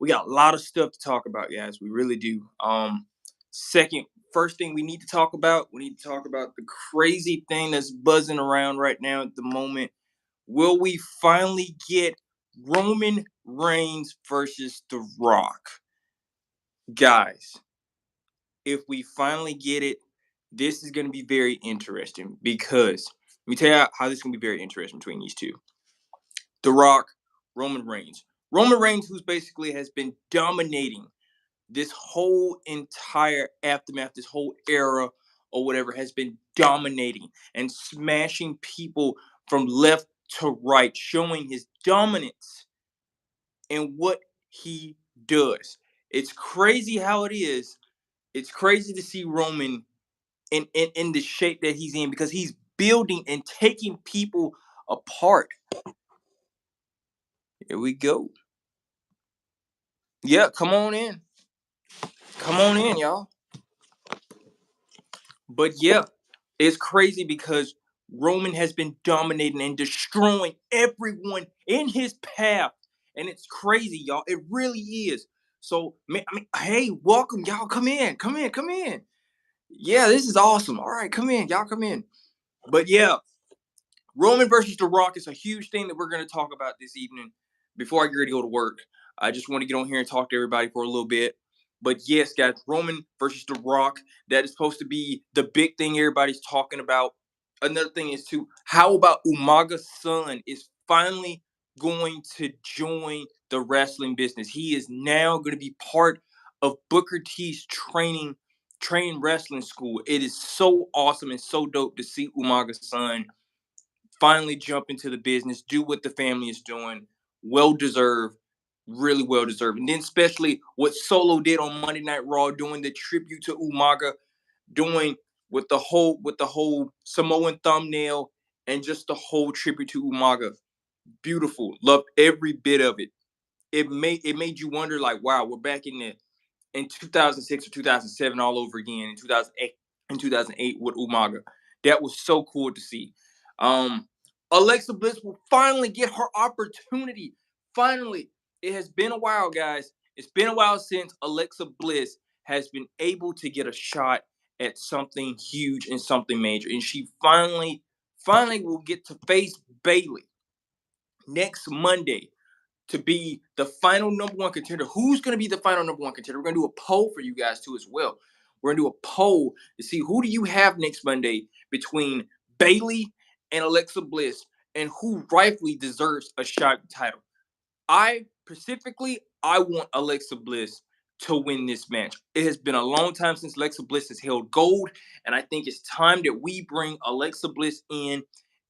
We got a lot of stuff to talk about, guys. We really do. Second, first thing we need to talk about the crazy thing that's buzzing around right now at the moment. Will we finally get Roman Reigns versus The Rock? Guys, if we finally get it, this is going to be very interesting because let me tell you how this is going to be very interesting between these two. The Rock, Roman Reigns. Roman Reigns, who's basically has been dominating this whole entire aftermath, this whole era or whatever, has been dominating and smashing people from left to right, showing his dominance in what he does. It's crazy how it is. It's crazy to see Roman in the shape that he's in because he's building and taking people apart. Here we go. Yeah, come on in. Come on in, y'all. But yeah, it's crazy because Roman has been dominating and destroying everyone in his path. And it's crazy, y'all. It really is. So, man, I mean, hey, welcome, y'all. Come in, come in, come in. Yeah, this is awesome. All right, come in, y'all, come in. But yeah, Roman versus The Rock is a huge thing that we're going to talk about this evening before I get ready to go to work. I just want to get on here and talk to everybody for a little bit. But yes, guys, Roman versus The Rock, that is supposed to be the big thing everybody's talking about. Another thing is, too, how about Umaga's son is finally going to join the wrestling business? He is now going to be part of Booker T's training wrestling school. It is so awesome and so dope to see Umaga's son finally jump into the business, do what the family is doing. Well deserved, really well deserved. And then especially what Solo did on Monday Night Raw, doing the tribute to Umaga, doing with the whole Samoan thumbnail and just the whole tribute to Umaga. Beautiful. Loved every bit of it. It made you wonder, like, wow, we're back in 2006 or 2007 all over again in 2008 with Umaga. That was so cool to see. Um, Alexa Bliss will finally get her opportunity. Finally, it has been a while, guys. It's been a while since Alexa Bliss has been able to get a shot at something huge and something major, and she finally will get to face Bayley next Monday to be the final number one contender. Who's going to be the final number one contender? We're going to do a poll for you guys too as well. We're going to do a poll to see who do you have next Monday between Bayley and Alexa Bliss, and who rightfully deserves a shot at the title. I want Alexa Bliss to win this match. It has been a long time since Alexa Bliss has held gold, and I think it's time that we bring Alexa Bliss in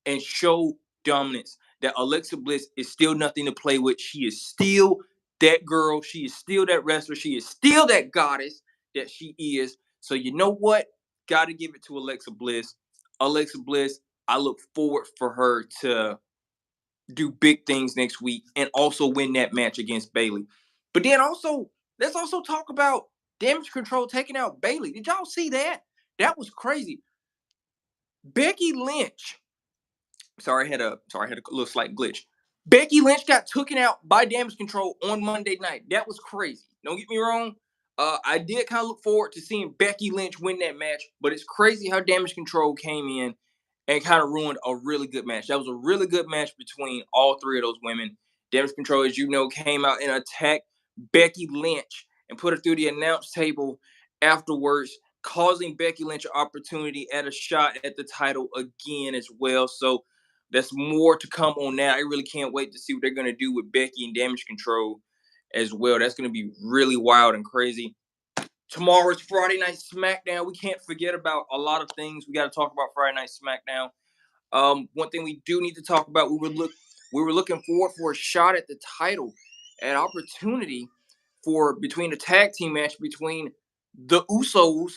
and show dominance. That Alexa Bliss is still nothing to play with. She is still that girl. She is still that wrestler. She is still that goddess that she is. So you know what? Got to give it to Alexa Bliss. Alexa Bliss, I look forward for her to do big things next week and also win that match against Bayley. But then also, let's also talk about Damage Control taking out Bayley. Did y'all see that? That was crazy. Becky Lynch. Sorry, I had a little slight glitch. Becky Lynch got taken out by Damage Control on Monday night. That was crazy. Don't get me wrong. I did kind of look forward to seeing Becky Lynch win that match, but it's crazy how Damage Control came in and kind of ruined a really good match. That was a really good match between all three of those women. Damage Control, as you know, came out and attacked Becky Lynch and put her through the announce table afterwards, causing Becky Lynch an opportunity at a shot at the title again as well. So that's more to come on that. I really can't wait to see what they're going to do with Becky and Damage Control as well. That's going to be really wild and crazy. Tomorrow's Friday Night SmackDown. We can't forget about a lot of things. We got to talk about Friday Night SmackDown. One thing we do need to talk about, we were looking forward for a shot at the title, an opportunity for between a tag team match between the Usos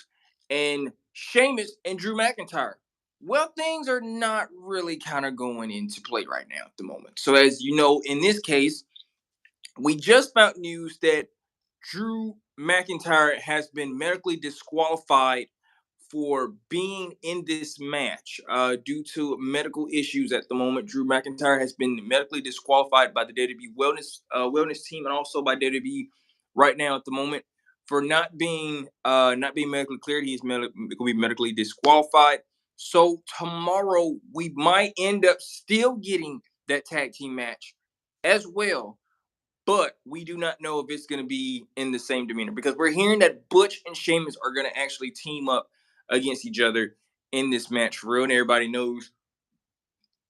and Sheamus and Drew McIntyre. Well, things are not really kind of going into play right now at the moment. So as you know, in this case, we just found news that Drew McIntyre has been medically disqualified for being in this match due to medical issues at the moment. Drew McIntyre has been medically disqualified by the WWE wellness team and also by WWE right now at the moment for not being medically cleared. He's going to be medically disqualified. So tomorrow we might end up still getting that tag team match as well, but we do not know if it's going to be in the same demeanor because we're hearing that Butch and Sheamus are going to actually team up against each other in this match for real. And everybody knows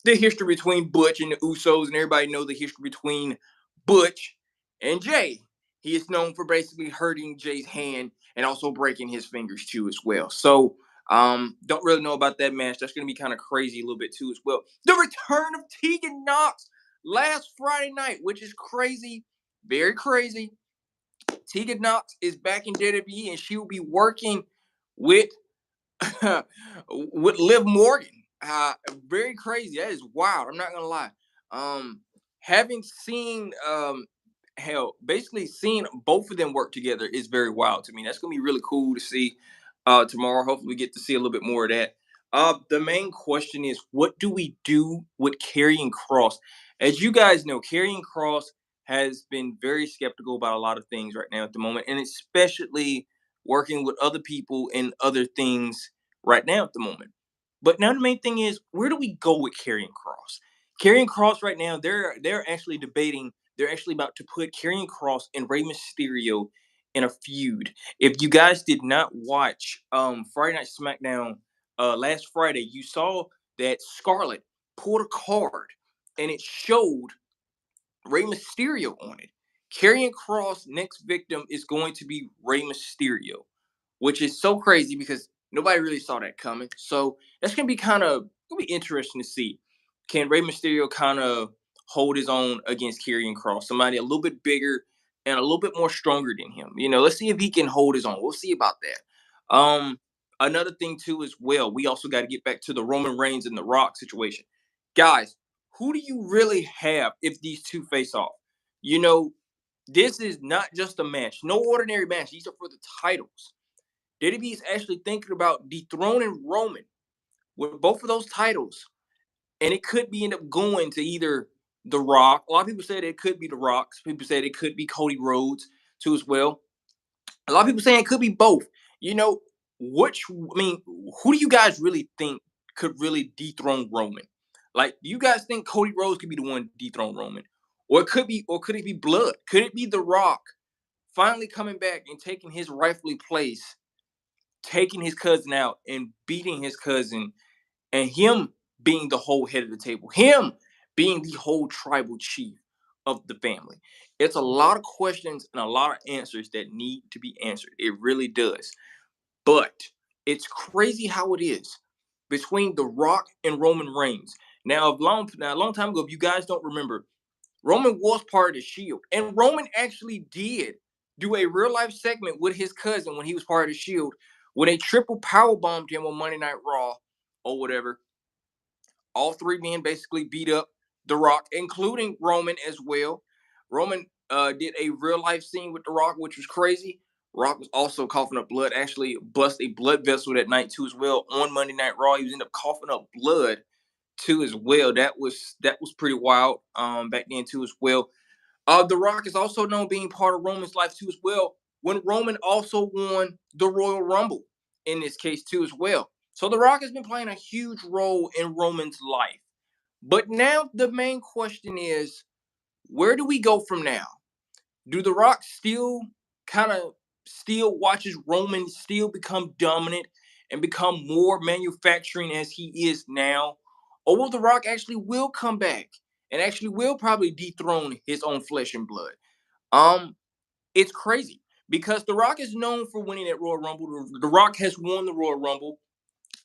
the history between Butch and the Usos, and everybody knows the history between Butch and Jay. He is known for basically hurting Jay's hand and also breaking his fingers too as well. So don't really know about that match. That's gonna be kind of crazy a little bit too as well. The return of Tegan Knox last Friday night, which is crazy, very crazy. Tegan Knox is back in WWE and she will be working with with Liv Morgan. Very crazy. That is wild. I'm not gonna lie. Um, Having seen hell, basically seeing both of them work together is very wild to me. That's gonna be really cool to see tomorrow. Hopefully we get to see a little bit more of that. The main question is what do we do with Karrion Kross? As you guys know, Karrion Kross has been very skeptical about a lot of things right now at the moment, and especially working with other people and other things right now at the moment. But now the main thing is, where do we go with Karrion Kross? Karrion Kross right now, they're actually debating. They're actually about to put Karrion Kross and Rey Mysterio in a feud. If you guys did not watch Friday Night SmackDown last Friday, you saw that Scarlett pulled a card and it showed Rey Mysterio on it. Karrion Kross' next victim is going to be Rey Mysterio, which is so crazy because nobody really saw that coming. So that's gonna be gonna be interesting to see. Can Rey Mysterio kind of hold his own against Karrion Kross, somebody a little bit bigger and a little bit more stronger than him? You know, let's see if he can hold his own. We'll see about that. Another thing too as well, we also got to get back to the Roman Reigns and The Rock situation, guys. Who do you really have if these two face off? You know, this is not just a match, no ordinary match. These are for the titles. WWE is actually thinking about dethroning Roman with both of those titles, and it could be end up going to either The Rock. A lot of people said it could be The Rock. Some people said it could be Cody Rhodes too as well. A lot of people saying it could be both. You know, who do you guys really think could really dethrone Roman? Like, do you guys think Cody Rhodes could be the one to dethrone Roman, or could it be Blood? Could it be The Rock finally coming back and taking his rightfully place, taking his cousin out and beating his cousin, and him being the whole head of the table, him being the whole tribal chief of the family? It's a lot of questions and a lot of answers that need to be answered. It really does. But it's crazy how it is between The Rock and Roman Reigns. A long time ago, if you guys don't remember, Roman was part of the Shield, and Roman actually did do a real life segment with his cousin when he was part of the Shield, when they triple power bombed him on Monday Night Raw or whatever. All three men basically beat up The Rock, including Roman as well. Roman did a real life scene with The Rock, which was crazy. Rock was also coughing up blood, actually bust a blood vessel that night too as well on Monday Night Raw. He was ended up coughing up blood too as well. That was pretty wild back then too as well. The Rock is also known being part of Roman's life too as well. When Roman also won the Royal Rumble in this case too as well. So The Rock has been playing a huge role in Roman's life. But now the main question is, where do we go from now? Do The Rock still kind of still watches Roman still become dominant and become more manufacturing as he is now? Or will The Rock actually will come back and actually will probably dethrone his own flesh and blood? Um, it's crazy because The Rock is known for winning at Royal Rumble. The Rock has won the Royal Rumble.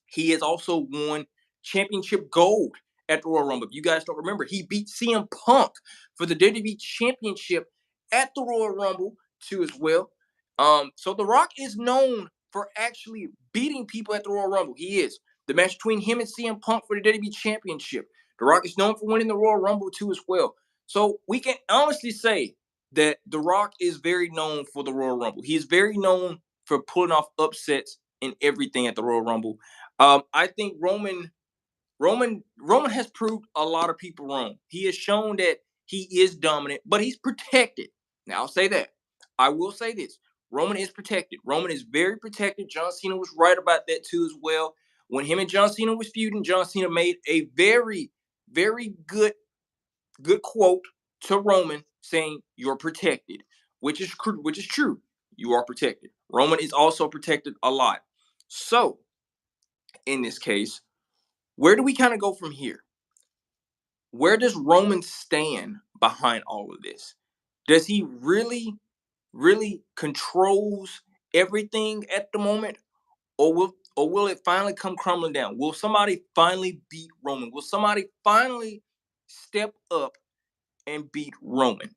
He has also won championship gold at the Royal Rumble. If you guys don't remember, he beat CM Punk for the WWE Championship at the Royal Rumble too as well. So The Rock is known for actually beating people at the Royal Rumble. He is. The match between him and CM Punk for the WWE Championship. The Rock is known for winning the Royal Rumble too as well. So we can honestly say that The Rock is very known for the Royal Rumble. He is very known for pulling off upsets and everything at the Royal Rumble. I think Roman has proved a lot of people wrong. He has shown that he is dominant, but he's protected. Now I'll say that. I will say this. Roman is protected. Roman is very protected. John Cena was right about that too as well. When him and John Cena was feuding, John Cena made a very, very good quote to Roman saying, "You're protected," which is true. You are protected. Roman is also protected a lot. So, in this case, where do we kind of go from here? Where does Roman stand behind all of this? Does he really controls everything at the moment, or will it finally come crumbling down? Will somebody finally beat Roman? Will somebody finally step up and beat Roman?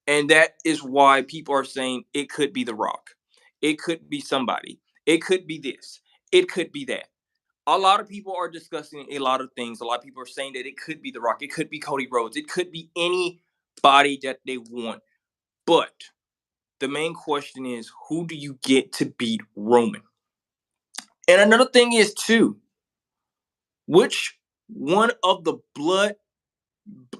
And that is why people are saying it could be The Rock. It could be somebody. It could be this. It could be that. A lot of people are discussing a lot of things. A lot of people are saying that it could be The Rock. It could be Cody Rhodes. It could be anybody that they want. But the main question is, who do you get to beat Roman? And another thing is too, which one of the blood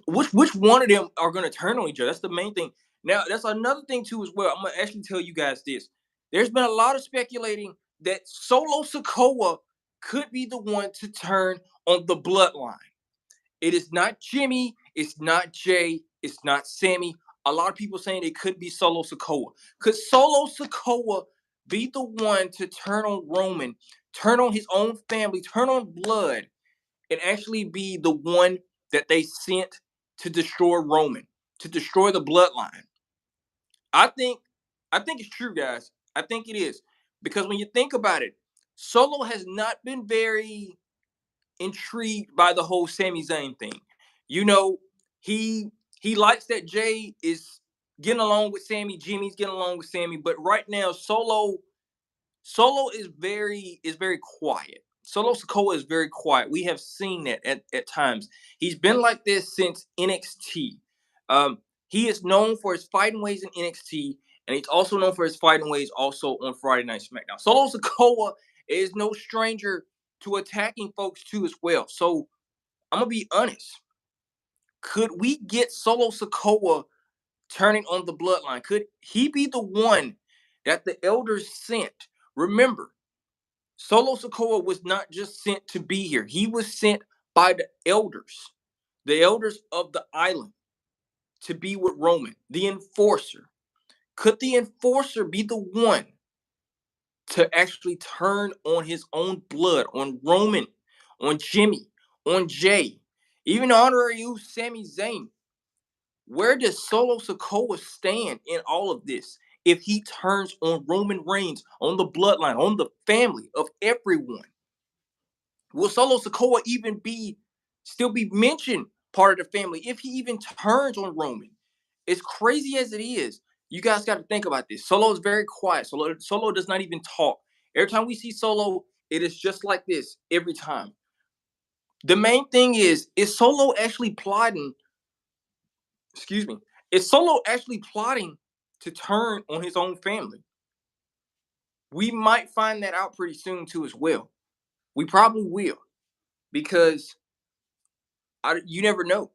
which one of them are going to turn on each other? That's the main thing. Now, that's another thing too as well. I'm gonna actually tell you guys this. There's been a lot of speculating that Solo Sikoa could be the one to turn on the bloodline. It is not Jimmy, it's not Jay, it's not Sammy. A lot of people saying it could be Solo Sikoa. Could Solo Sikoa be the one to turn on Roman, turn on his own family, turn on blood, and actually be the one that they sent to destroy Roman, to destroy the bloodline? I think I think it's true, guys. I think it is. Because when you think about it, Solo has not been very intrigued by the whole Sami Zayn thing. You know, he he likes that Jay is getting along with Sammy, Jimmy's getting along with Sammy, but right now Solo is very quiet. Solo Sikoa is very quiet. We have seen that at times. He's been like this since NXT. He is known for his fighting ways in NXT, and he's also known for his fighting ways also on Friday Night SmackDown. Solo Sikoa is no stranger to attacking folks too as well. So I'm gonna be honest. Could we get Solo Sikoa turning on the bloodline? Could he be the one that the elders sent? Remember, Solo Sikoa was not just sent to be here. He was sent by the elders of the island, to be with Roman, the enforcer. Could the enforcer be the one to actually turn on his own blood, on Roman, on Jimmy, on Jay, even the honorary you, Sami Zayn? Where does Solo Sikoa stand in all of this if he turns on Roman Reigns, on the bloodline, on the family of everyone? Will Solo Sikoa even still be mentioned part of the family if he even turns on Roman? As crazy as it is, you guys got to think about this. Solo is very quiet. Solo does not even talk. Every time we see Solo, it is just like this every time. The main thing is Solo actually plotting? Excuse me. Is Solo actually plotting to turn on his own family? We might find that out pretty soon too as well. We probably will, because you never know.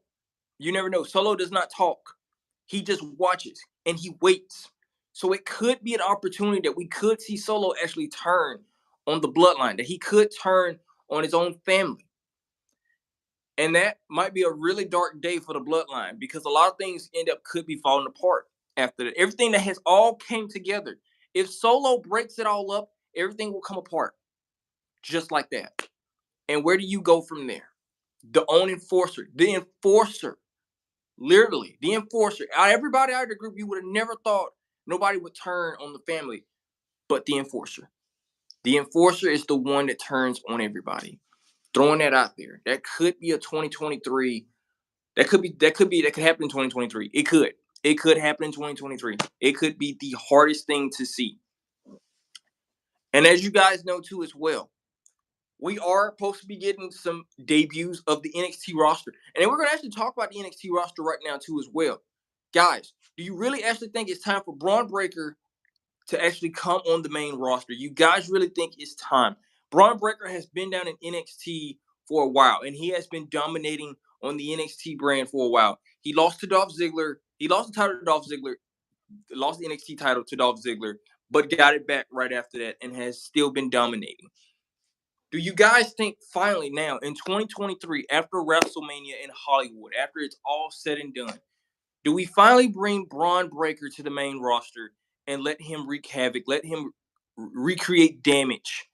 You never know. Solo does not talk. He just watches and he waits. So it could be an opportunity that we could see Solo actually turn on the bloodline, that he could turn on his own family. And that might be a really dark day for the bloodline, because a lot of things could be falling apart after that. Everything that has all came together. If Solo breaks it all up, everything will come apart just like that. And where do you go from there? The own enforcer, literally, the enforcer. Everybody out of the group, you would have never thought nobody would turn on the family, but the enforcer. The enforcer is the one that turns on everybody. Throwing that out there. That could be a 2023. That could happen in 2023. It could. It could happen in 2023. It could be the hardest thing to see. And as you guys know too as well, we are supposed to be getting some debuts of the NXT roster. And then we're going to actually talk about the NXT roster right now too as well. Guys, do you really actually think it's time for Braun Breaker to actually come on the main roster? You guys really think it's time? Braun Breaker has been down in NXT for a while, and he has been dominating on the NXT brand for a while. He lost to Dolph Ziggler. He lost the title to Dolph Ziggler lost the NXT title to Dolph Ziggler, but got it back right after that and has still been dominating. Do you guys think finally now in 2023, after WrestleMania in Hollywood, after it's all said and done, do we finally bring Braun Breaker to the main roster and let him wreak havoc, let him recreate damage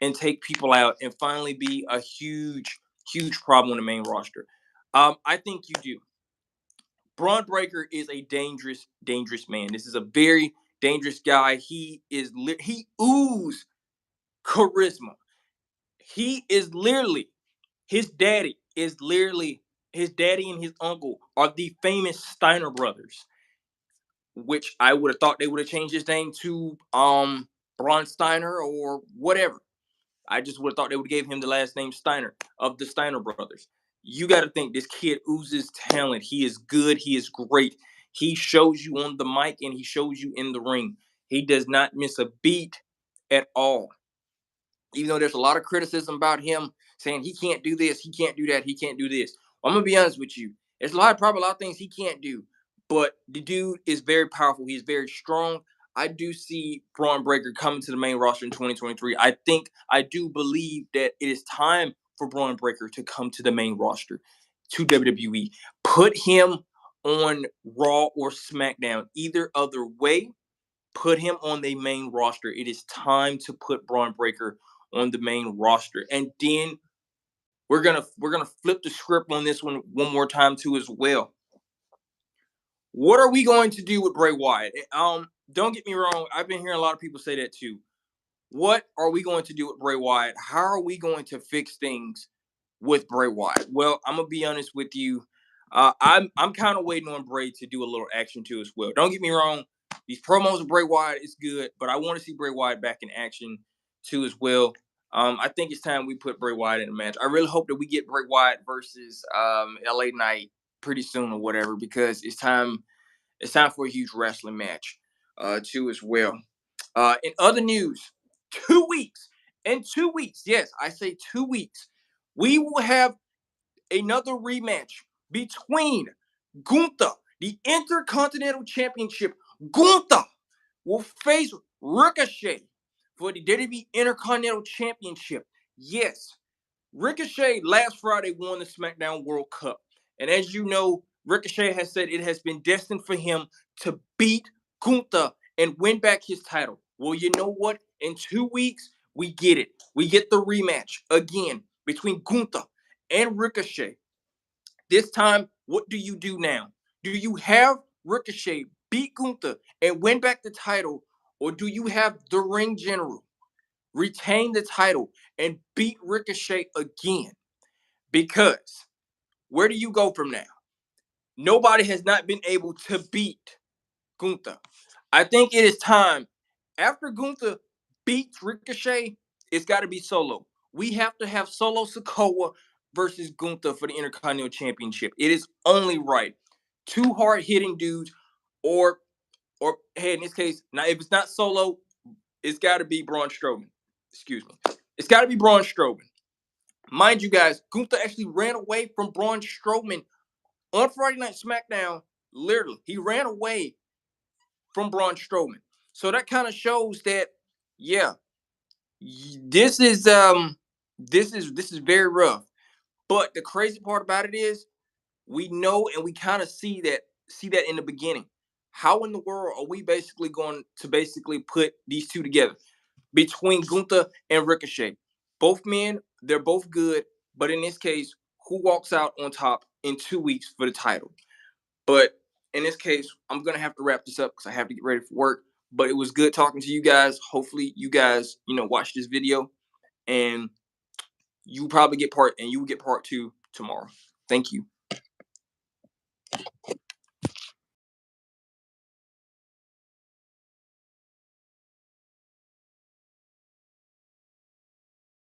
and take people out and finally be a huge, huge problem on the main roster? I think you do. Braun Breaker is a dangerous, dangerous man. This is a very dangerous guy. He oozes charisma. He is literally his daddy is literally his daddy and his uncle are the famous Steiner brothers, which I would have thought they would have changed his name to Braun Steiner or whatever. I just would have thought they would have gave him the last name Steiner of the Steiner brothers. You got to think this kid oozes talent. He is good. He is great. He shows you on the mic and he shows you in the ring. He does not miss a beat at all. Even though there's a lot of criticism about him saying he can't do this, he can't do that, he can't do this. Well, I'm gonna be honest with you. There's probably a lot of things he can't do, but the dude is very powerful. He's very strong. I do see Braun Breaker coming to the main roster in 2023. I do believe that it is time for Braun Breaker to come to the main roster to WWE. Put him on Raw or SmackDown, either other way. Put him on the main roster. It is time to put Braun Breaker on the main roster. And then we're gonna flip the script on this one more time too as well. What are we going to do with Bray Wyatt? Don't get me wrong. I've been hearing a lot of people say that too. What are we going to do with Bray Wyatt? How are we going to fix things with Bray Wyatt? Well, I'm gonna be honest with you. I'm kind of waiting on Bray to do a little action too as well. Don't get me wrong. These promos of Bray Wyatt is good, but I want to see Bray Wyatt back in action too as well. I think it's time we put Bray Wyatt in a match. I really hope that we get Bray Wyatt versus LA Knight pretty soon or whatever, because it's time. It's time for a huge wrestling match too as well. In other news, 2 weeks. In 2 weeks, yes, I say 2 weeks, we will have another rematch between Gunther, the Intercontinental Championship. Gunther will face Ricochet for the WWE Intercontinental Championship. Yes, Ricochet last Friday won the SmackDown World Cup. And as you know, Ricochet has said it has been destined for him to beat Gunther and win back his title. Well, you know what? In 2 weeks, we get it. We get the rematch again between Gunther and Ricochet. This time, what do you do now? Do you have Ricochet beat Gunther and win back the title, or do you have the Ring General retain the title and beat Ricochet again? Because where do you go from now? Nobody has not been able to beat Gunther. I think it is time. After Gunther beats Ricochet, it's got to be Solo. We have to have Solo Sikoa versus Gunther for the Intercontinental Championship. It is only right. Two hard-hitting dudes, or hey, in this case, now if it's not Solo, it's got to be Braun Strowman. Excuse me. It's got to be Braun Strowman. Mind you guys, Gunther actually ran away from Braun Strowman on Friday Night SmackDown. Literally, he ran away from Braun Strowman. So that kind of shows that, yeah, this is very rough. But the crazy part about it is, we know and we kind of see that in the beginning. How in the world are we basically going to put these two together between Gunther and Ricochet? Both men, they're both good, but in this case, who walks out on top in 2 weeks for the title? But in this case, I'm going to have to wrap this up because I have to get ready for work. But it was good talking to you guys. Hopefully you guys, watch this video and you will get part two tomorrow. Thank you.